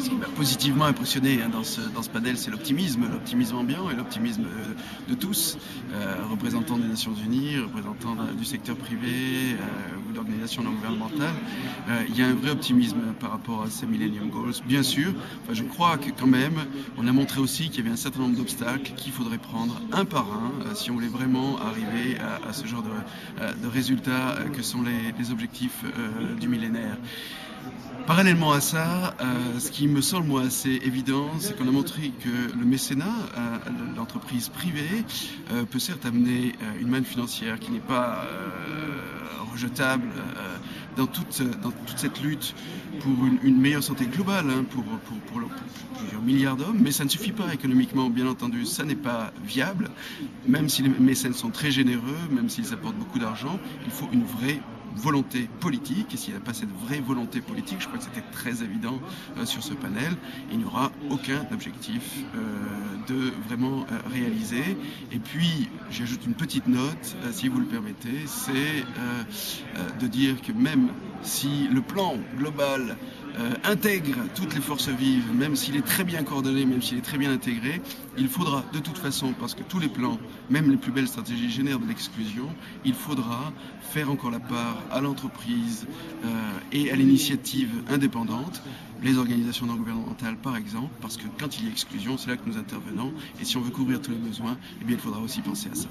ce qui m'a positivement impressionné dans ce panel, c'est l'optimisme ambiant et l'optimisme de tous, représentants des Nations Unies, représentants du secteur privé ou d'organisations non gouvernementales. Il y a un vrai optimisme par rapport à ces Millennium Goals. Bien sûr, je crois que quand même, on a montré aussi qu'il y avait un certain nombre d'obstacles qu'il faudrait prendre un par un si on voulait vraiment arriver à ce genre de résultats que sont les objectifs du millénaire. Parallèlement à ça, ce qui me semble moi assez évident, c'est qu'on a montré que le mécénat, l'entreprise privée, peut certes amener une manne financière qui n'est pas rejetable dans toute cette lutte pour une meilleure santé globale, pour plusieurs milliards d'hommes, mais ça ne suffit pas économiquement, bien entendu, ça n'est pas viable, même si les mécènes sont très généreux, même s'ils apportent beaucoup d'argent, il faut une vraie volonté politique, et s'il n'y a pas cette vraie volonté politique, je crois que c'était très évident sur ce panel, il n'y aura aucun objectif de vraiment réaliser. Et puis, j'ajoute une petite note, si vous le permettez, c'est de dire que même si le plan global intègre toutes les forces vives, même s'il est très bien coordonné, même s'il est très bien intégré, il faudra de toute façon, parce que tous les plans, même les plus belles stratégies génèrent de l'exclusion, il faudra faire encore la part à l'entreprise et à l'initiative indépendante, les organisations non gouvernementales par exemple, parce que quand il y a exclusion, c'est là que nous intervenons, et si on veut couvrir tous les besoins, eh bien, il faudra aussi penser à ça.